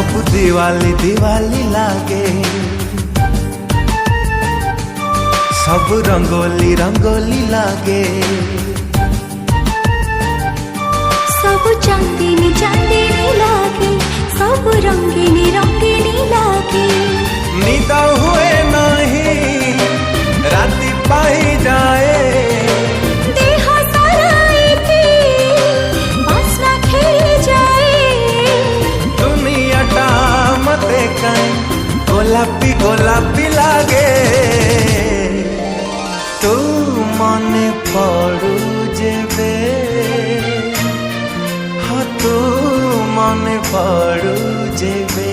सब दिवाली दिवाली लागे, सब रंगोली रंगोली लागे, सब चांदनी चांदनी लागे, सब रंगीनी रंगीनी लागे। निद हुए नहीं राति पाई जाए, देह सारा एके बास्ना खेली जाए। दुनियाटा मते काई गोलापी गोलापी लागे। तू मने पड़ू जेबे, हाँ तू मने पड़ू जेबे।